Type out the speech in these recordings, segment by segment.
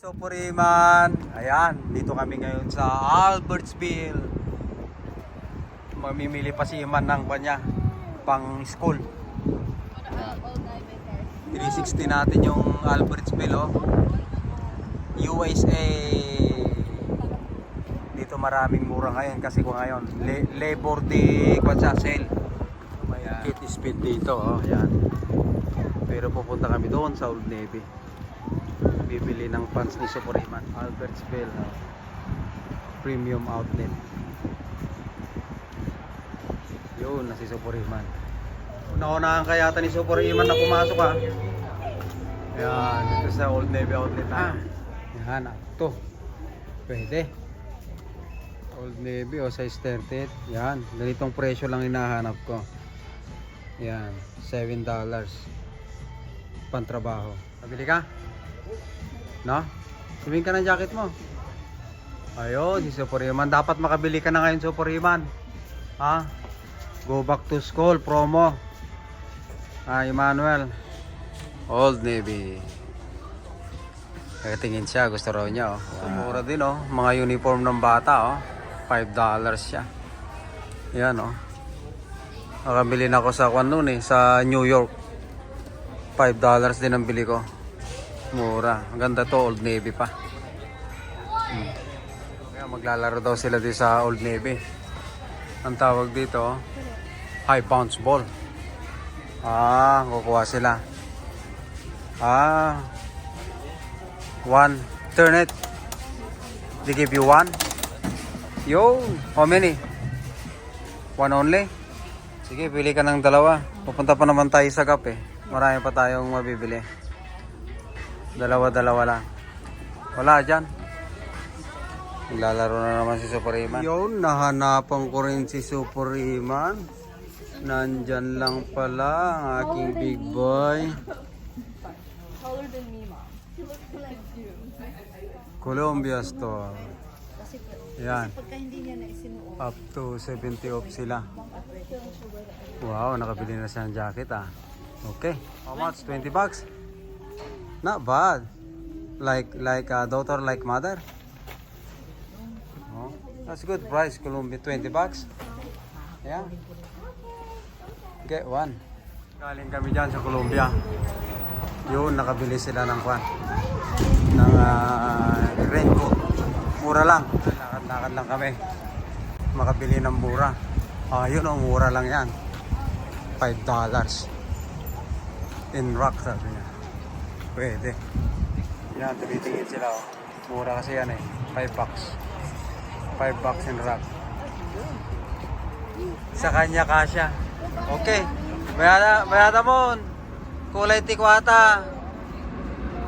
So Puriman, ayan, dito kami ngayon sa Albertsville. Mamimili pa si Iman ng kanya pang school. 360 natin yung Albertsville, oh. USA. Dito maraming mura ngayon kasi kung ngayon Labor Day sale. May kit speed dito, oh, ayan. Pero pupunta kami doon sa Old Navy. Bibili ng pants ni Superiman. Albertsville, premium outlet. Yun na si Superiman. Una-unahan kaya ni Superiman na pumasok, ha. Yan, ito sa Old Navy outlet, ha. Yan, ito. Pwede. Old Navy, o size 38. Yan, ganitong presyo lang hinahanap ko. Yan, $7. Pantrabaho. Pabili ka? No? Sabihin ka ng jacket mo. Ayun, si Superiman. Dapat makabili ka na ngayon, Superiman. Ha? Go back to school, promo. Emmanuel. Old Navy. Tingin siya, gusto raw niya, oh. Wow. Mura din, oh. Mga uniform ng bata, oh. $5 siya. Yan, oh. Nakabili na ako sa noon, sa New York. $5 din ang bili ko. Mura. Ang ganda to, Old Navy pa. Kaya maglalaro daw sila dito sa Old Navy. Ang tawag dito, high bounce ball. Kukuha sila. One. Turn it. They give you one. Yo, how many? One only? Sige, pili ka ng dalawa. Pupunta pa naman tayo sa Gap, Marami pa tayong mabibili. Dalawa-dalawa lang. Wala dyan. Naglalaro na naman si Superiman. Yun, nahanapan ko rin si Superiman. Nandyan lang pala ang aking big boy. How old is me, Mom? He looks like you. Columbia store. Yan. Pagka hindi niya naisinuot. Up to 70 off sila. Wow, nakabili na siya ng jacket, Okay. How much? $20? Not bad. Like a daughter, like mother. Oh, that's good price. Columbia, $20. Yeah. Get one. Galing kami dyan sa Columbia. Yun, nakabili sila ng raincoat. Mura lang. Lakad-lakad lang kami. Makabili ng mura. Yun, mura lang yan. $5. In rock, sabi niya. Pwede. Yan, tumitingin sila, Mura kasi yan, $5. $5 in rack. Sa kanya kasya. Okay. Bayada mon. Kulay tikwata.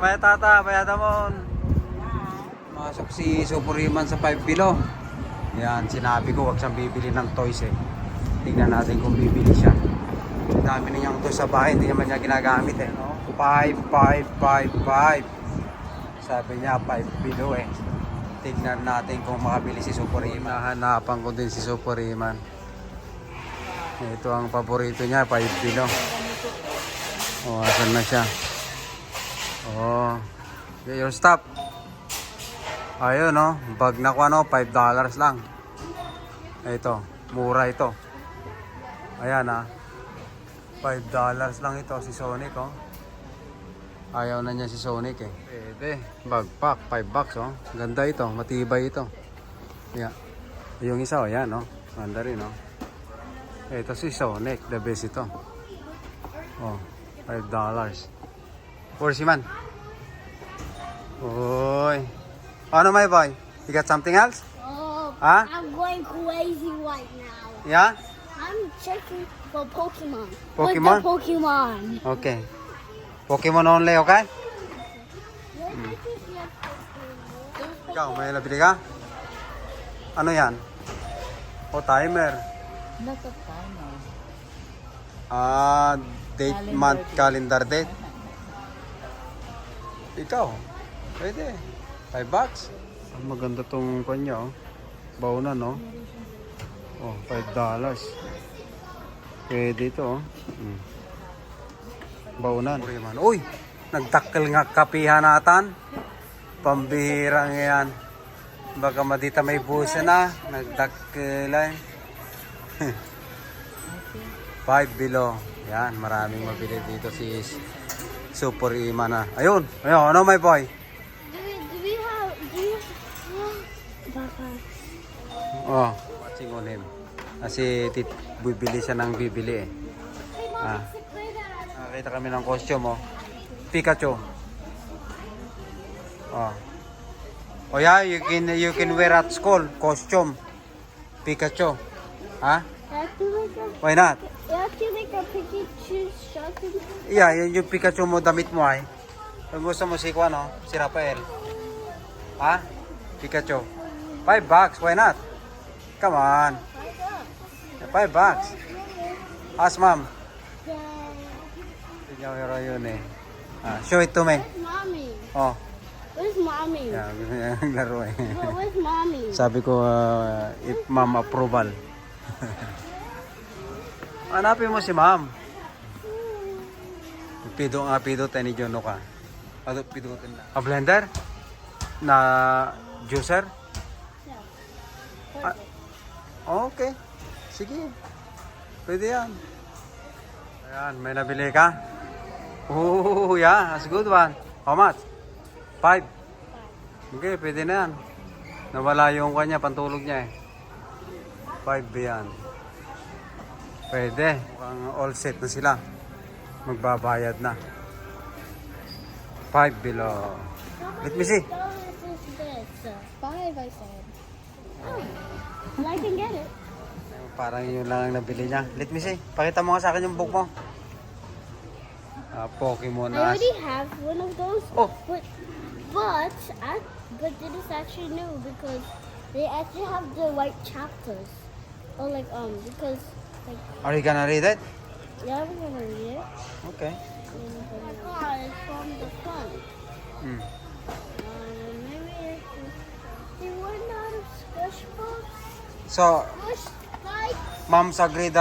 Bayada mon. Masok si Superiman sa 5 below. Yan, sinabi ko wag siyang bibili ng toys, Tingnan natin kung bibili siya. Ang dami na niyang toys sa bahay, hindi naman niya ginagamit, no? 5. Sabi niya 5 below, Tignan natin kung makabili si Superiman. Nahanapan ko din si Superiman. Ito ang paborito niya, 5 below. Asan na siya? Get your stop. Ayun, bag na ko, $5 lang. Ito, mura ito. Ayan, $5 lang ito si Sonic, Ayaw na niya si Sonic, Pwede. Backpack, $5, Ganda ito, matibay ito. Yeah. Yung isa, yan, Ganda rin, Ito si Sonic, the best ito. $5. For si man. Uy. Ano may boy? You got something else? I'm going crazy right now. Yeah? I'm checking for Pokemon. Pokemon? With the Pokemon. Okay. Pokemon only, okay? Ikaw, may nabili ka? Ano yan? Timer. Not a timer. Date, month, calendar date. Ikaw, pwede. $5. Maganda tong kanya, Baunan, $5. Pwede ito, Baunan. Uy, nagtakkel nga kapihan natan. Pambihirang yan. Baka madita may busa na. Nagdakilan. 5 below. Yan, maraming mabili dito si Super Ima na. Ayun, ayun, ano my boy? Do you Baka. Oh, watching on him. Kasi bibili siya ng bibili eh. Nakita kami ng costume oh. Pikachu. Oh. Oh yeah, you can wear at school costume. Pikachu. Ha? Why not? You have to make a Pikachu shopping. Yeah, yung Pikachu mo damit mo ay. Kung gusto mo si Kuano, si Rafael. Ha? Pikachu. $5, why not? Come on. $5. Ask mom. Tignan mo yun eh. Show it to me. Where's mommy? Oh. Where's mommy? Yeah, laro eh. No, where's mommy? Sabi ko, if mom approval. Hanapin mo si ma'am. Pido nga, pido tayo ni Jono ka. Ano, pido tayo na. A blender? Na juicer? Ah, okay. Sige. Pwede yan. Ayan, may nabili ka? Oh, yeah. That's a good one. How much? 5. Okay, pwede na yan. Nawala yung kanya, pantulog niya eh. 5 yan. Pwede. Mukhang all set na sila. Magbabayad na. 5 below. Let me see. $5, I said. Oh, well, I can get it. Parang yun lang ang nabili niya. Let me see. Pakita mo nga sa akin yung book mo. Pokemon I already have one of those. Oh. But this is actually new because they actually have the white chapters. Or because Are you gonna read it? yeah, we're gonna read it. Okay. It's from the front. Hmm. Maybe they were not of squish books. So, Squish spikes. Mom's agreed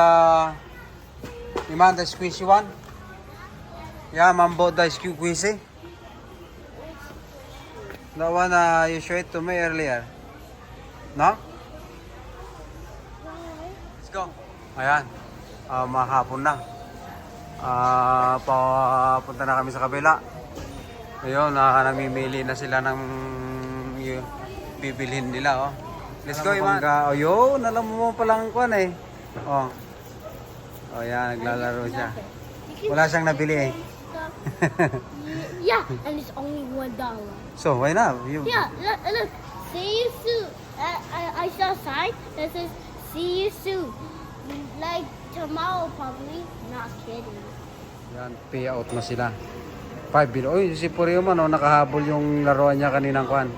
you want the squishy one? Yeah, Mom bought the squishy. The one you showed it to me earlier. No? Let's go. Ayan. Mahapon na. Papunta na kami sa kabila. Ayun, namimili na sila ng bibilhin nila. Oh. Let's go, Iman. Ayun, alam mo palang kuwan eh. Oh. Oh, yan, naglalaro siya. Wala siyang nabili eh. Yeah, and it's only $1. So, why not? Yeah, look. See you soon. I saw a sign that says, see you soon. Like tomorrow, probably. Not kidding. Yan, payout na sila. 5 below. Uy, si Purio man, oh, nakahabol yung laruan niya kaninang kwan.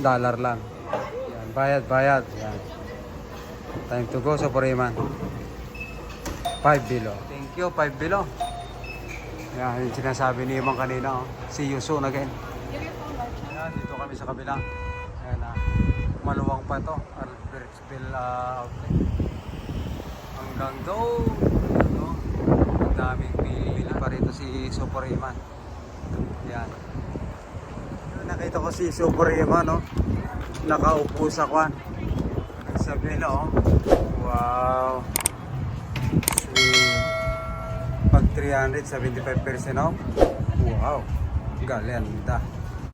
$1 lang. Yan, bayad. Yan. Time to go sa Purio man. 5 below. Thank you, 5 below. Yan, yung sinasabi ni Imang kanina. Oh. See you soon again. Yan, dito kami sa kabila. Ayan, maluwang pa to. Albertsville outlet. Hanggang doon. Ang daming pili pa rito si Super Iman. Yan. Nakita ko si Super Iman, no? Nakaupo sa kwan. Sa bila, oh. Wow. Sweet. Pag 300, 75% off. Wow. Ganda.